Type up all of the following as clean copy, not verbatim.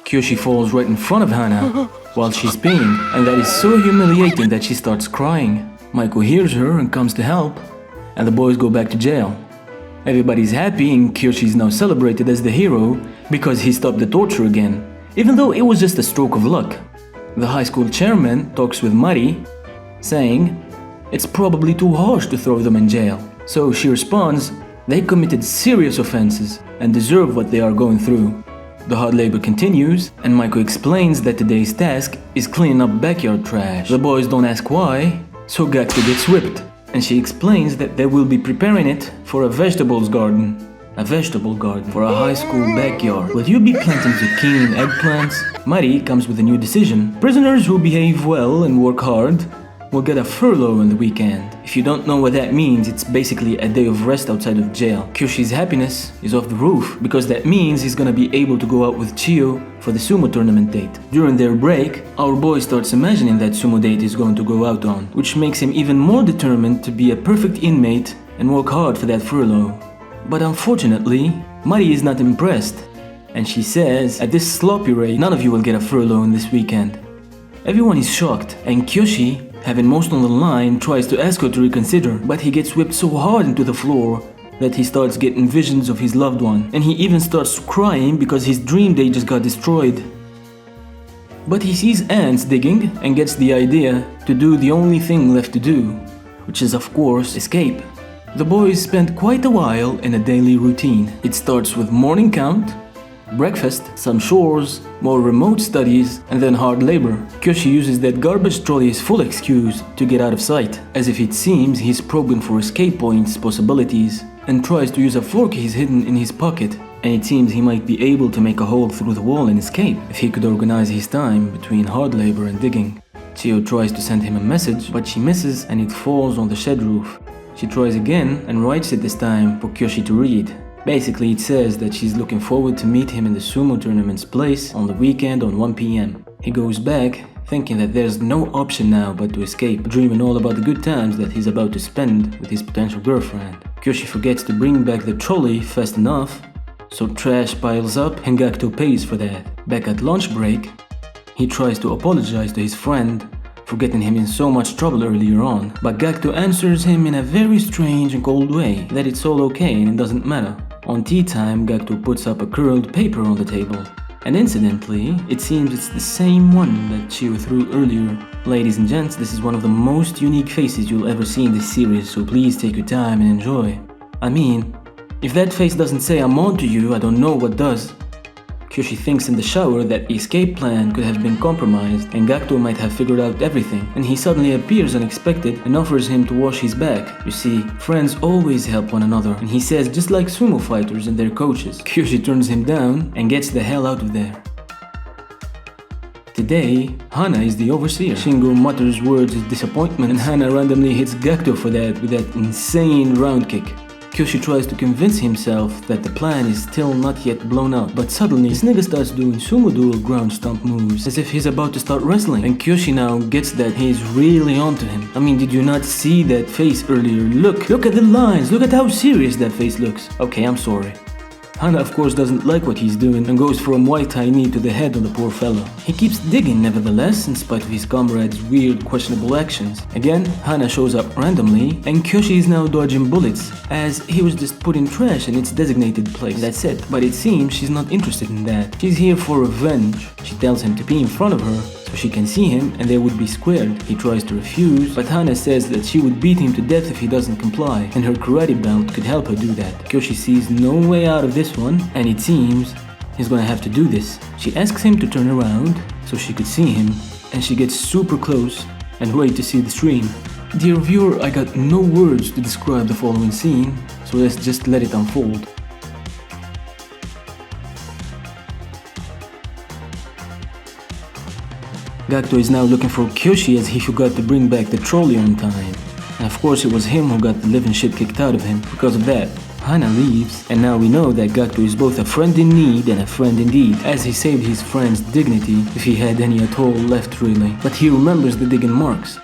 Kyoshi falls right in front of Hana while she's peeing, and that is so humiliating that she starts crying. Michael hears her and comes to help, and the boys go back to jail. Everybody's happy and Kyoshi is now celebrated as the hero because he stopped the torture again, even though it was just a stroke of luck. The high school chairman talks with Mari, saying it's probably too harsh to throw them in jail. So she responds, they committed serious offenses and deserve what they are going through. The hard labor continues, and Michael explains that today's task is cleaning up backyard trash. The boys don't ask why, so Gaku gets whipped, and she explains that they will be preparing it for a vegetables garden. A vegetable garden for a high school backyard. Will you be planting zucchini and eggplants? Mari comes with a new decision. Prisoners who behave well and work hard will get a furlough on the weekend. If you don't know what that means, it's basically a day of rest outside of jail. Kyoshi's happiness is off the roof because that means he's gonna be able to go out with Chiyo for the sumo tournament date. During their break, our boy starts imagining that sumo date he's going to go out on, which makes him even more determined to be a perfect inmate and work hard for that furlough. But unfortunately, Mari is not impressed, and she says, at this sloppy rate, none of you will get a furlough in this weekend. Everyone is shocked, and Kyoshi, having most on the line, tries to ask her to reconsider, but he gets whipped so hard into the floor that he starts getting visions of his loved one, and he even starts crying because his dream day just got destroyed. But he sees ants digging and gets the idea to do the only thing left to do, which is of course escape. The boys spend quite a while in a daily routine. It starts with morning count, breakfast, some chores, more remote studies, and then hard labor. Kyoshi uses that garbage trolley as full excuse to get out of sight, as if it seems he's probing for escape points possibilities, and tries to use a fork he's hidden in his pocket, and it seems he might be able to make a hole through the wall and escape if he could organize his time between hard labor and digging. Chiyo tries to send him a message, but she misses and it falls on the shed roof. She tries again and writes it this time for Kyoshi to read. Basically, it says that she's looking forward to meet him in the sumo tournament's place on the weekend on 1 p.m. He goes back, thinking that there's no option now but to escape, dreaming all about the good times that he's about to spend with his potential girlfriend. Kyoshi forgets to bring back the trolley fast enough, so trash piles up and Gakuto pays for that. Back at lunch break, he tries to apologize to his friend for getting him in so much trouble earlier on, but Gakuto answers him in a very strange and cold way, that it's all okay and it doesn't matter. On tea time, Gakuto puts up a curled paper on the table, and incidentally, it seems it's the same one that Chiyo threw earlier. Ladies and gents, this is one of the most unique faces you'll ever see in this series, so please take your time and enjoy. I mean, if that face doesn't say I'm on to you, I don't know what does. Kyoshi thinks in the shower that the escape plan could have been compromised and Gakuto might have figured out everything, and he suddenly appears unexpected and offers him to wash his back. You see, friends always help one another, and he says just like sumo fighters and their coaches. Kyoshi turns him down and gets the hell out of there. Today, Hana is the overseer. Shingo mutters words of disappointment and Hana randomly hits Gakuto for that with that insane round kick. Kyoshi tries to convince himself that the plan is still not yet blown up, but suddenly this nigga starts doing sumo duel ground stomp moves as if he's about to start wrestling, and Kyoshi now gets that he's really onto him. I mean, did you not see that face earlier? Look at the lines, look at how serious that face looks. Okay, I'm sorry. Hana of course doesn't like what he's doing and goes for a Muay Thai knee to the head of the poor fellow. He keeps digging nevertheless in spite of his comrade's weird questionable actions. Again, Hana shows up randomly and Kyoshi is now dodging bullets as he was just putting trash in its designated place. That's it. But it seems she's not interested in that. She's here for revenge. She tells him to pee in front of her so she can see him and they would be squared. He tries to refuse, but Hana says that she would beat him to death if he doesn't comply, and her karate belt could help her do that. Kyoshi sees no way out of this one, and it seems he's gonna have to do this. She asks him to turn around so she could see him, and she gets super close and wait to see the stream. Dear viewer, I got no words to describe the following scene, so let's just let it unfold. Gakuto is now looking for Kyoshi as he forgot to bring back the trolley on time. And of course it was him who got the living shit kicked out of him because of that. Hana leaves, and now we know that Gakuto is both a friend in need and a friend indeed, as he saved his friend's dignity, if he had any at all left really. But he remembers the digging marks.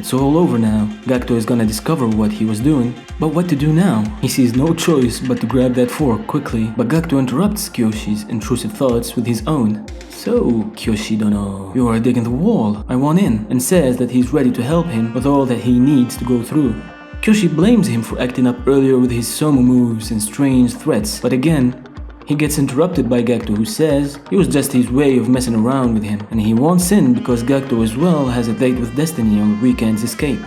It's all over now. Gakto is gonna discover what he was doing. But what to do now? He sees no choice but to grab that fork quickly. But Gakto interrupts Kyoshi's intrusive thoughts with his own. So, Kyoshi-dono, you are digging the wall. I want in, and says that he's ready to help him with all that he needs to go through. Kyoshi blames him for acting up earlier with his Somu moves and strange threats, but again, he gets interrupted by Gakto, who says it was just his way of messing around with him, and he wants in because Gakto as well has a date with Destiny on the weekend's escape.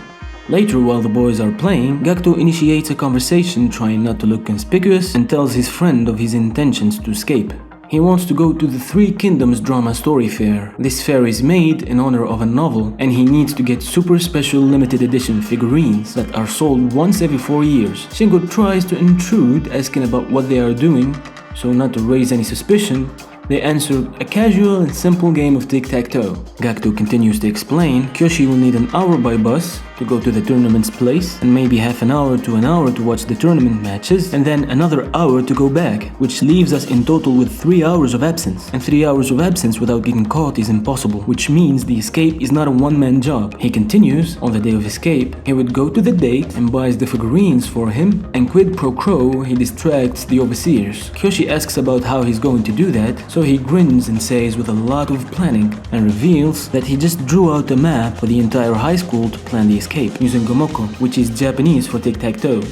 Later, while the boys are playing, Gakto initiates a conversation trying not to look conspicuous and tells his friend of his intentions to escape. He wants to go to the Three Kingdoms drama story fair. This fair is made in honor of a novel, and he needs to get super special limited edition figurines that are sold once every 4 years. Shingo tries to intrude, asking about what they are doing, so not to raise any suspicion, they answer a casual and simple game of tic-tac-toe. Gakto continues to explain Kyoshi will need an hour by bus to go to the tournament's place, and maybe half an hour to an hour to watch the tournament matches, and then another hour to go back, which leaves us in total with 3 hours of absence. And 3 hours of absence without getting caught is impossible, which means the escape is not a one-man job. He continues, on the day of escape, he would go to the date and buys the figurines for him, and quid pro quo, he distracts the overseers. Kyoshi asks about how he's going to do that, so he grins and says with a lot of planning, and reveals that he just drew out a map for the entire high school to plan the escape, using Gomoko, which is Japanese for tic-tac-toe.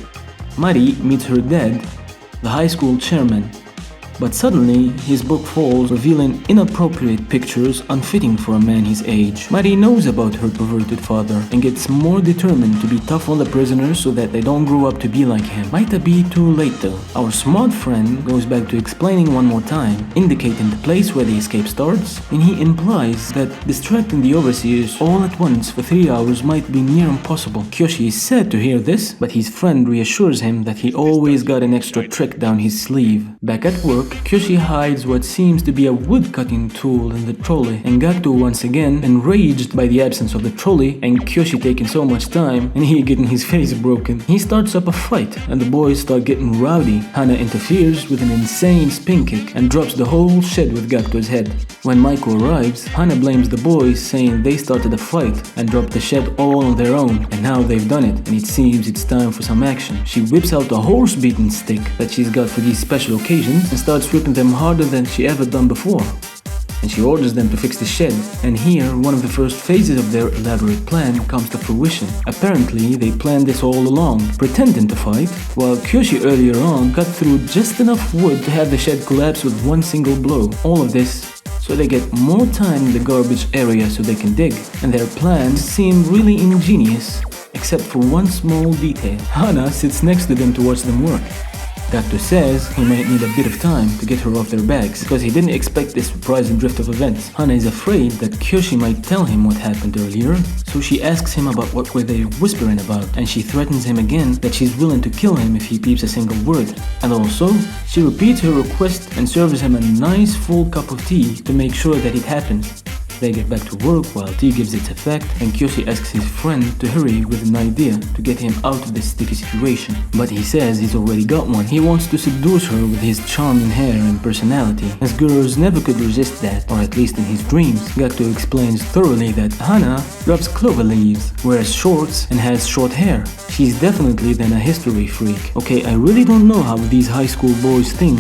Mari meets her dad, the high school chairman. But suddenly, his book falls, revealing inappropriate pictures unfitting for a man his age. Mari knows about her perverted father and gets more determined to be tough on the prisoners so that they don't grow up to be like him. Might be too late though. Our smart friend goes back to explaining one more time, indicating the place where the escape starts, and he implies that distracting the overseers all at once for 3 hours might be near impossible. Kyoshi is sad to hear this, but his friend reassures him that he always got an extra trick down his sleeve. Back at work, Kyoshi hides what seems to be a wood-cutting tool in the trolley, and Gakto once again, enraged by the absence of the trolley and Kyoshi taking so much time and he getting his face broken, he starts up a fight and the boys start getting rowdy. Hana interferes with an insane spin kick and drops the whole shed with Gakto's head. When Maiko arrives, Hana blames the boys, saying they started a fight and dropped the shed all on their own, and now they've done it and it seems it's time for some action. She whips out a horse-beating stick that she's got for these special occasions and starts whipping them harder than she ever done before. And she orders them to fix the shed, and here one of the first phases of their elaborate plan comes to fruition. Apparently they planned this all along, pretending to fight, while Kyoshi earlier on cut through just enough wood to have the shed collapse with one single blow. All of this so they get more time in the garbage area so they can dig, and their plans seem really ingenious, except for one small detail. Hana sits next to them to watch them work. Gakto says he might need a bit of time to get her off their backs because he didn't expect this surprising drift of events. Hana is afraid that Kyoshi might tell him what happened earlier, so she asks him about what were they whispering about, and she threatens him again that she's willing to kill him if he peeps a single word. And also, she repeats her request and serves him a nice full cup of tea to make sure that it happens. They get back to work while tea gives its effect, and Kyoshi asks his friend to hurry with an idea to get him out of this sticky situation. But he says he's already got one. He wants to seduce her with his charming hair and personality, as girls never could resist that, or at least in his dreams. Gakto explains thoroughly that Hana rubs clover leaves, wears shorts, and has short hair. She's definitely then a history freak. Okay, I really don't know how these high school boys think,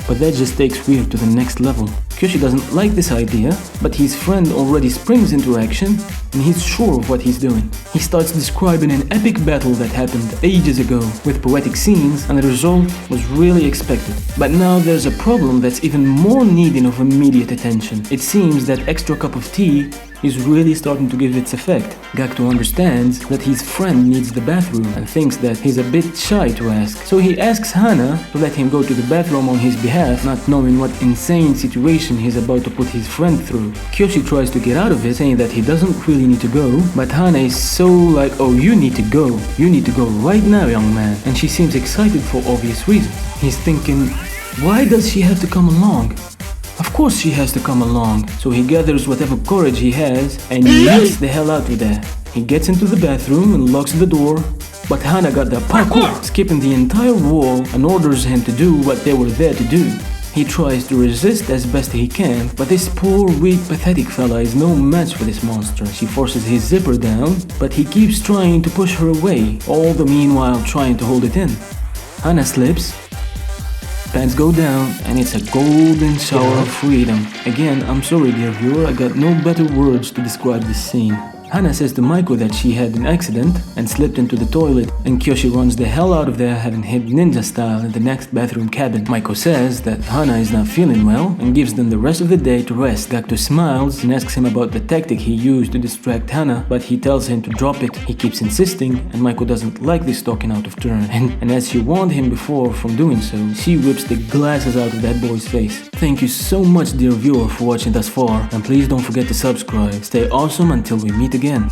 but that just takes weird to the next level. Kyoshi doesn't like this idea, but his friend already springs into action and he's sure of what he's doing. He starts describing an epic battle that happened ages ago with poetic scenes, and the result was really expected. But now there's a problem that's even more needing of immediate attention. It seems that extra cup of tea is really starting to give its effect. Gakto understands that his friend needs the bathroom and thinks that he's a bit shy to ask. So he asks Hana to let him go to the bathroom on his behalf, not knowing what insane situation he's about to put his friend through. Kyoshi tries to get out of it, saying that he doesn't really need to go, but Hana is so like, oh, you need to go. You need to go right now, young man. And she seems excited for obvious reasons. He's thinking, why does she have to come along? Of course she has to come along, so he gathers whatever courage he has and yeets the hell out with that. He gets into the bathroom and locks the door, but Hana got the parkour, skipping the entire wall, and orders him to do what they were there to do. He tries to resist as best he can, but this poor, weak, pathetic fella is no match for this monster. She forces his zipper down, but he keeps trying to push her away, all the meanwhile trying to hold it in. Hannah slips, pants go down, and it's a golden shower of freedom. Again, I'm sorry dear viewer, I got no better words to describe this scene. Hannah says to Maiko that she had an accident and slipped into the toilet, and Kyoshi runs the hell out of there having hid ninja style in the next bathroom cabin. Maiko says that Hannah is not feeling well and gives them the rest of the day to rest. Gakto smiles and asks him about the tactic he used to distract Hannah, but he tells him to drop it. He keeps insisting, and Maiko doesn't like this talking out of turn. And as she warned him before from doing so, she whips the glasses out of that boy's face. Thank you so much dear viewer for watching thus far, and please don't forget to subscribe. Stay awesome until we meet again.